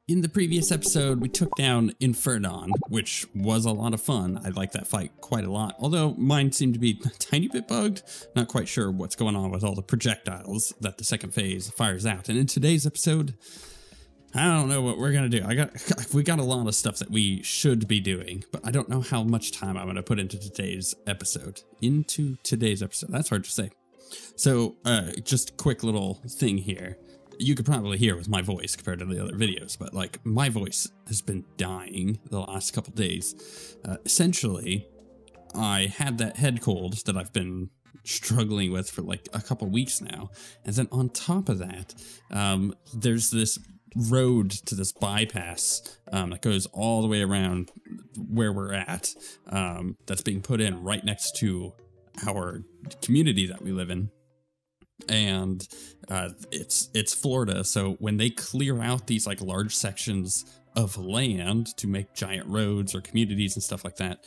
In the previous episode, we took down Infernon, which was a lot of fun. I liked that fight quite a lot, although mine seemed to be a tiny bit bugged. Not quite sure what's going on with all the projectiles that the second phase fires out. And in today's episode, I don't know what we're going to do. We got a lot of stuff that we should be doing, but I don't know how much time I'm going to put into today's episode. That's hard to say. So, just a quick little thing here. You could probably hear with my voice compared to the other videos, but like my voice has been dying the last couple days. Essentially, I had that head cold that I've been struggling with for like a couple weeks now. And then on top of that, there's this road to this bypass that goes all the way around where we're at, that's being put in right next to our community that we live in. And it's Florida, so when they clear out these like large sections of land to make giant roads or communities and stuff like that,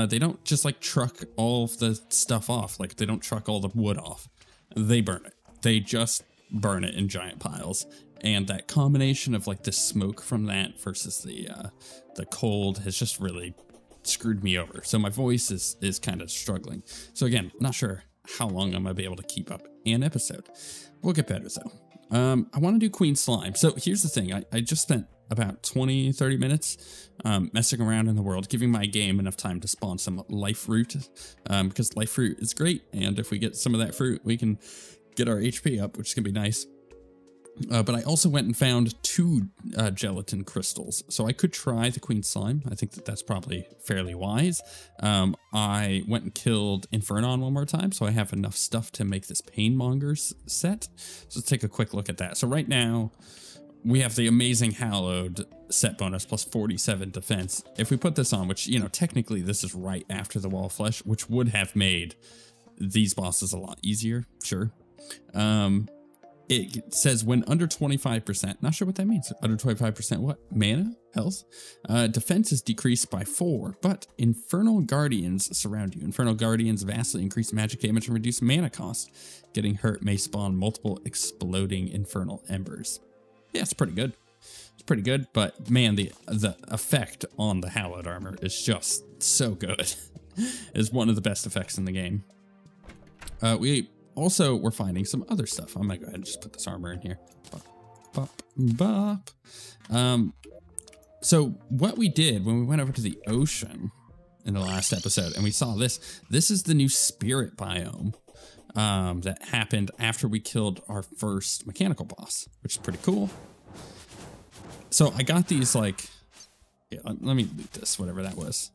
they don't just like truck all of the stuff off. Like they don't truck all the wood off. They burn it. They just burn it in giant piles. And that combination of like the smoke from that versus the cold has just really screwed me over. So my voice is kind of struggling. So again, not sure how long I'm gonna be able to keep up an episode. We'll get better though. I want to do Queen Slime. So here's the thing. I just spent about 20-30 minutes messing around in the world, giving my game enough time to spawn some life fruit, because life fruit is great, and if we get some of that fruit, we can get our HP up, which is gonna be nice. But I also went and found 2 gelatin crystals, so I could try the Queen Slime. I think that's probably fairly wise. I went and killed Infernon one more time, so I have enough stuff to make this Painmonger's set. So let's take a quick look at that. So right now, we have the amazing Hallowed set bonus plus 47 defense. If we put this on, which, you know, technically this is right after the Wall of Flesh, which would have made these bosses a lot easier, sure. It says when under 25%, not sure what that means. Under 25% what? Mana? Health? Defense is decreased by 4, but Infernal Guardians surround you. Infernal Guardians vastly increase magic damage and reduce mana cost. Getting hurt may spawn multiple exploding Infernal Embers. Yeah, it's pretty good. It's pretty good, but man, the effect on the Hallowed armor is just so good. It's one of the best effects in the game. Also, we're finding some other stuff. I'm gonna go ahead and just put this armor in here. Bop, bop, bop. So what we did when we went over to the ocean in the last episode, and we saw this is the new spirit biome that happened after we killed our first mechanical boss, which is pretty cool. So I got these like, yeah, let me loot this, whatever that was.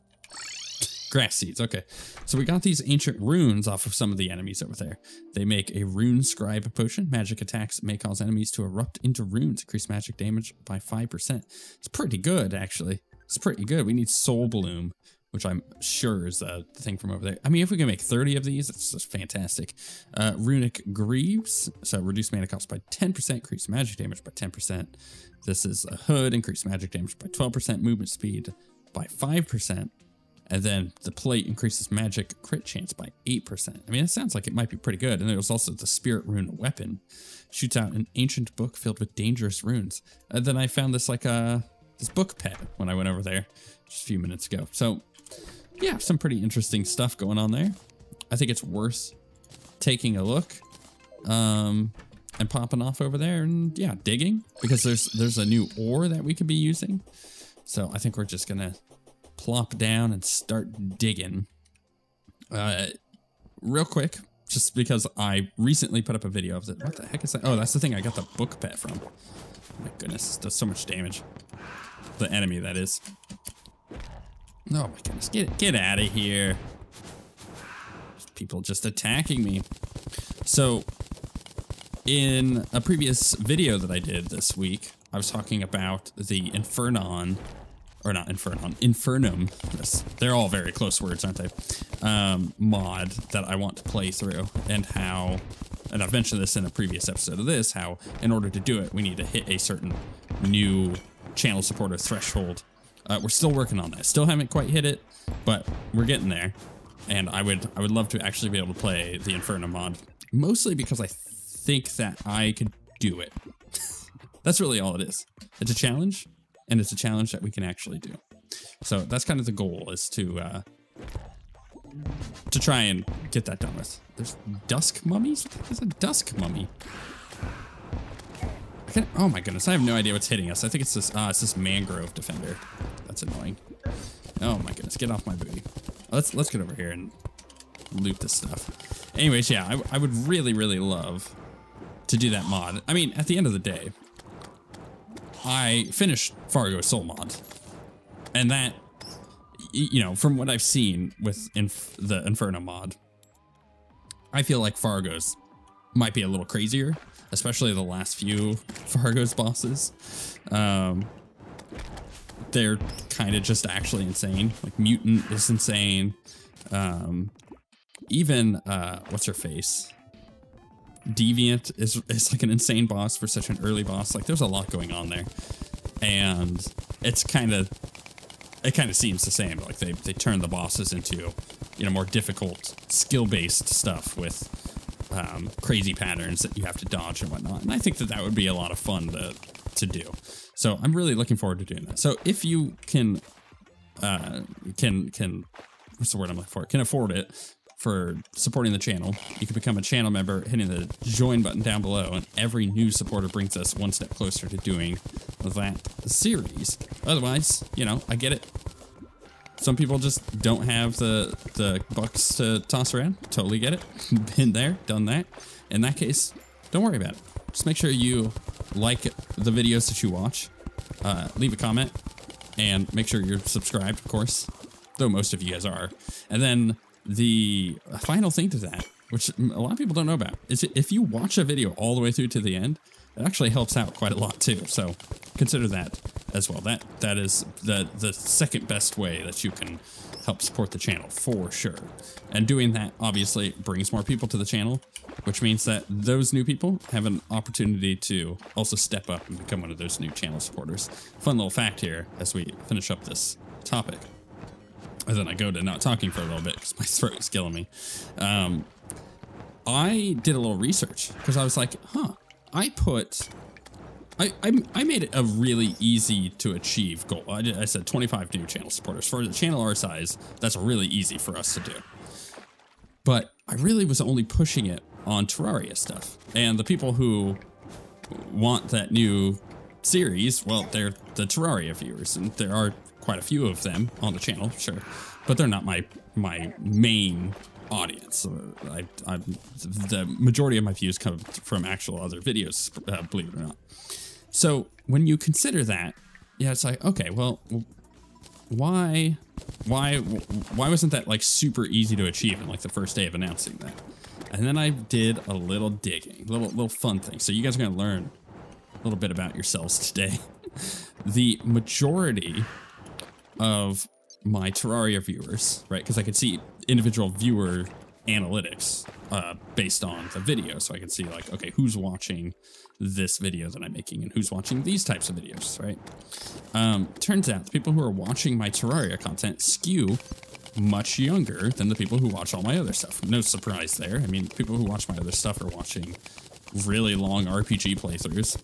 Grass seeds, okay. So we got these ancient runes off of some of the enemies over there. They make a rune scribe potion. Magic attacks may cause enemies to erupt into runes, increase magic damage by 5%. It's pretty good, actually. It's pretty good. We need Soul Bloom, which I'm sure is the thing from over there. I mean, if we can make 30 of these, it's just fantastic. Runic Greaves, so reduce mana cost by 10%, increase magic damage by 10%. This is a hood, increase magic damage by 12%, movement speed by 5%. And then the plate increases magic crit chance by 8%. I mean, it sounds like it might be pretty good. And there's also the Spirit Rune weapon. Shoots out an ancient book filled with dangerous runes. And then I found this like this book pet when I went over there just a few minutes ago. So yeah, some pretty interesting stuff going on there. I think it's worth taking a look and popping off over there and yeah, digging, because there's a new ore that we could be using. So I think we're just gonna plop down and start digging. Real quick, just because I recently put up a video of it. What the heck is that? Oh, that's the thing I got the book pet from. My goodness, it does so much damage. The enemy, that is. Oh my goodness, get out of here. People just attacking me. So, in a previous video that I did this week, I was talking about the Infernum. They're all very close words, aren't they? Mod that I want to play through, and how, and I've mentioned this in a previous episode of this, how in order to do it, we need to hit a certain new channel supporter threshold. We're still working on that. Still haven't quite hit it, but we're getting there. And I would love to actually be able to play the Infernum mod, mostly because I think that I could do it. That's really all it is. It's a challenge, and it's a challenge that we can actually do. So that's kind of the goal, is to try and get that done with. There's dusk mummies? What is a dusk mummy? Oh my goodness, I have no idea what's hitting us. I think it's this mangrove defender. That's annoying. Oh my goodness, get off my booty. Let's get over here and loot this stuff. Anyways, yeah, I would really, really love to do that mod. I mean, at the end of the day, I finished Fargo's Soul mod. And that, you know, from what I've seen with the Inferno mod, I feel like Fargo's might be a little crazier, especially the last few Fargo's bosses. They're kind of just actually insane. Like Mutant is insane. Even what's her face? Deviant is like an insane boss for such an early boss. Like there's a lot going on there, and it kind of seems the same. Like they turn the bosses into, you know, more difficult skill-based stuff with crazy patterns that you have to dodge and whatnot. And I think that would be a lot of fun to do. So I'm really looking forward to doing that. So if you can what's the word I'm looking for? Can afford it for supporting the channel, you can become a channel member, hitting the join button down below, and every new supporter brings us one step closer to doing that series. Otherwise, you know, I get it. Some people just don't have the bucks to toss around. Totally get it. Been there, done that. In that case, don't worry about it. Just make sure you like the videos that you watch, leave a comment, and make sure you're subscribed, of course, though most of you guys are. And then the final thing to that, which a lot of people don't know about, is if you watch a video all the way through to the end, it actually helps out quite a lot too. So consider that as well. That is the second best way that you can help support the channel, for sure. And doing that obviously brings more people to the channel, which means that those new people have an opportunity to also step up and become one of those new channel supporters. Fun little fact here as we finish up this topic, and then I go to not talking for a little bit because my throat is killing me. I did a little research because I was like, I made it a really easy to achieve goal. I said 25 new channel supporters. For a channel our size, that's really easy for us to do. But I really was only pushing it on Terraria stuff. And the people who want that new series, well, they're the Terraria viewers, and there are quite a few of them on the channel, sure, but they're not my main audience. The majority of my views come from actual other videos, believe it or not. So when you consider that, yeah, it's like, okay, well, why wasn't that like super easy to achieve in like the first day of announcing that? And then I did a little digging, little fun thing. So you guys are gonna learn a little bit about yourselves today. The majority of my Terraria viewers, right? Because I could see individual viewer analytics based on the video. So I can see like, okay, who's watching this video that I'm making and who's watching these types of videos, right? Turns out the people who are watching my Terraria content skew much younger than the people who watch all my other stuff. No surprise there. I mean, people who watch my other stuff are watching really long RPG playthroughs,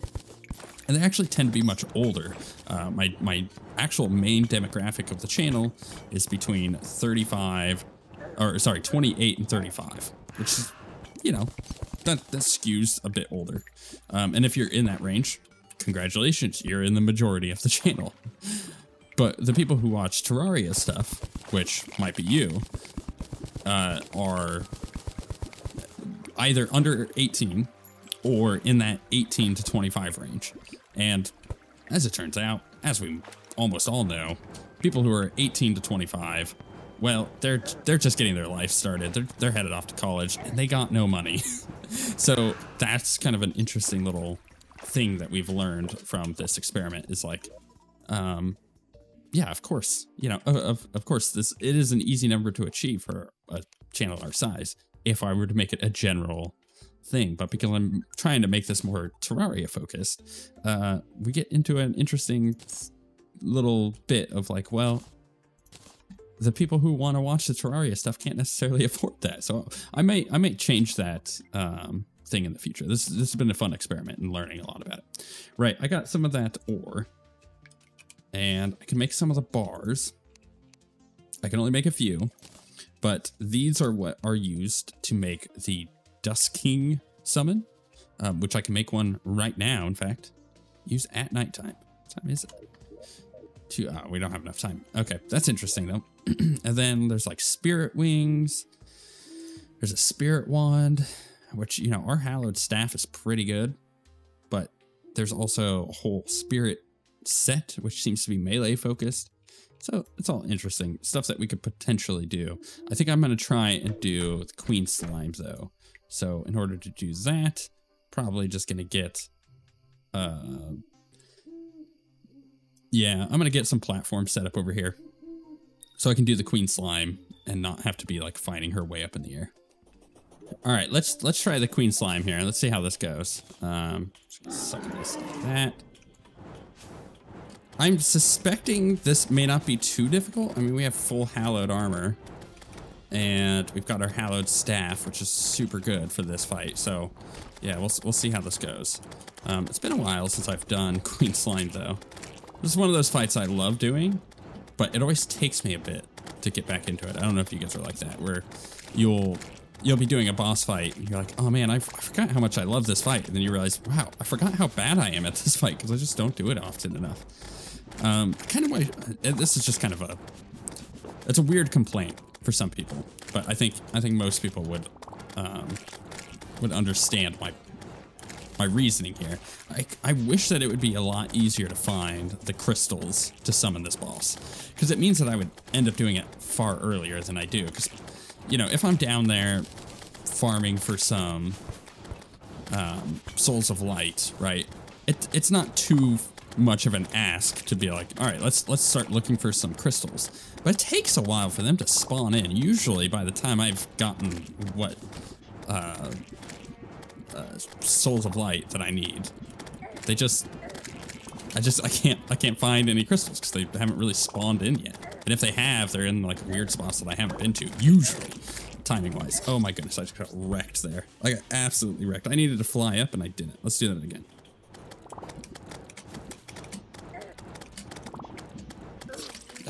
and they actually tend to be much older. My actual main demographic of the channel is between 28 and 35, which is, you know, that skews a bit older. And if you're in that range, congratulations, you're in the majority of the channel. But the people who watch Terraria stuff, which might be you, are either under 18 or in that 18 to 25 range. And as it turns out, as we almost all know, people who are 18 to 25, well, they're just getting their life started. They're headed off to college and they got no money. So that's kind of an interesting little thing that we've learned from this experiment, is like, yeah, of course, you know, of course, it is an easy number to achieve for a channel our size if I were to make it a general thing. But because I'm trying to make this more Terraria focused, we get into an interesting little bit of like, well, the people who want to watch the Terraria stuff can't necessarily afford that. So I might change that thing in the future. This has been a fun experiment and learning a lot about it. Right, I got some of that ore. And I can make some of the bars. I can only make a few. But these are what are used to make the Dust King summon. Which I can make one right now, in fact. Use at nighttime. What time is it? We don't have enough time. Okay, that's interesting though. And then there's like spirit wings. There's a spirit wand, which, you know, our hallowed staff is pretty good. But there's also a whole spirit set, which seems to be melee focused. So it's all interesting stuff that we could potentially do. I think I'm going to try and do the queen slime though. So in order to do that, probably just going to get, yeah, I'm going to get some platforms set up over here so I can do the queen slime and not have to be like fighting her way up in the air. All right, let's try the queen slime here. Let's see how this goes. Suck this like that. I'm suspecting this may not be too difficult. I mean, we have full hallowed armor and we've got our hallowed staff, which is super good for this fight. So yeah, we'll see how this goes. It's been a while since I've done queen slime though. This is one of those fights I love doing, but it always takes me a bit to get back into it. I don't know if you guys are like that, where you'll be doing a boss fight and you're like, oh man, I forgot how much I love this fight. And then you realize, wow, I forgot how bad I am at this fight because I just don't do it often enough. Kind of why, this is just kind of it's a weird complaint for some people, but I think most people would understand my reasoning here. I wish that it would be a lot easier to find the crystals to summon this boss, because it means that I would end up doing it far earlier than I do. Because, you know, if I'm down there farming for some souls of light, right? It's not too much of an ask to be like, all right, let's start looking for some crystals. But it takes a while for them to spawn in. Usually by the time I've gotten what souls of light that I need, I can't find any crystals because they haven't really spawned in yet. And if they have, they're in like weird spots that I haven't been to, usually, timing wise. Oh my goodness, I just got wrecked there. I got absolutely wrecked. I needed to fly up and I didn't. Let's do that again.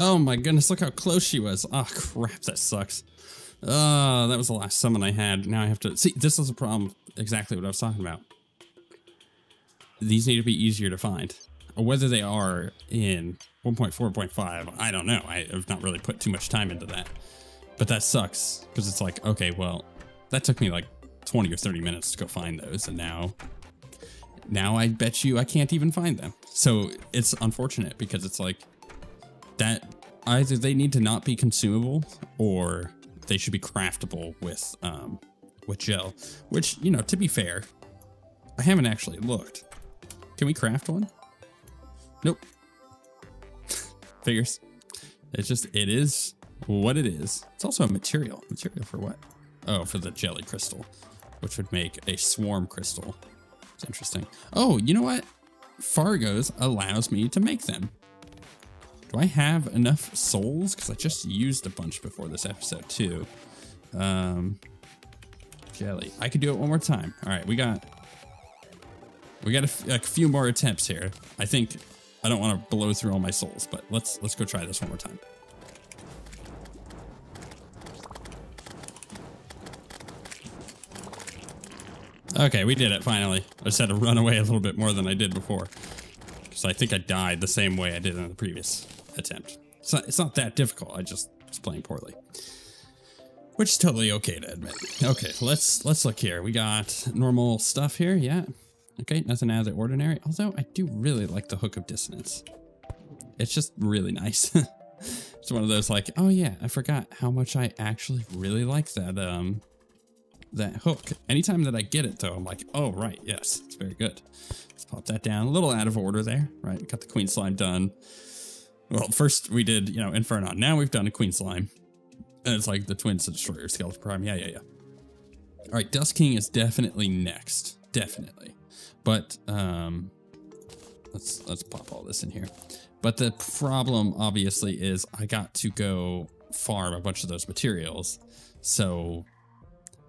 Oh my goodness, look how close she was. Oh crap, that sucks. That was the last summon I had. Now I have to... See, this is a problem. Exactly what I was talking about. These need to be easier to find. Whether they are in 1.4.5, I don't know. I have not really put too much time into that. But that sucks, because it's like, okay, well, that took me like 20 or 30 minutes to go find those, and now I bet you I can't even find them. So it's unfortunate, because it's like, that either they need to not be consumable, or they should be craftable with gel, which, you know, to be fair, I haven't actually looked. Can we craft one? Nope. Figures. It is what it is. It's also a material. Material for what? Oh, for the jelly crystal, which would make a swarm crystal. It's interesting. Oh, you know what? Fargo's allows me to make them. Do I have enough souls? Because I just used a bunch before this episode too. Jelly. I could do it one more time. All right, we got a few more attempts here. I think I don't want to blow through all my souls, but let's go try this one more time. Okay, we did it finally. I just had to run away a little bit more than I did before, because I think I died the same way I did in the previous attempt. It's not that difficult. I just was playing poorly, which is totally okay to admit. Okay, let's look here. We got normal stuff here. Yeah. Okay, nothing out of the ordinary. Although I do really like the Hook of Dissonance. It's just really nice. It's one of those like, oh yeah, I forgot how much I actually really like that that hook. Anytime that I get it though, I'm like, oh right, yes, it's very good. Let's pop that down. A little out of order there, right? We got the Queen Slime done. Well, first we did, you know, Inferno. Now we've done a Queen Slime. And it's like the Twins to Destroyer, Skeleton Prime. Yeah. All right, Dust King is definitely next. Definitely. But let's pop all this in here. But the problem obviously is I got to go farm a bunch of those materials. So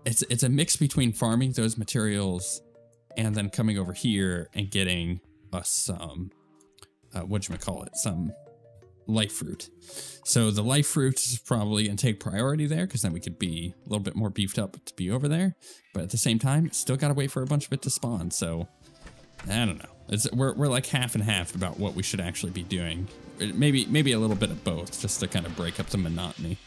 it's a mix between farming those materials and then coming over here and getting us some, whatchamacallit, some life fruit. So the life fruit is probably going to take priority there because then we could be a little bit more beefed up to be over there. But at the same time, still got to wait for a bunch of it to spawn. So I don't know. We're like half and half about what we should actually be doing. Maybe a little bit of both just to kind of break up the monotony.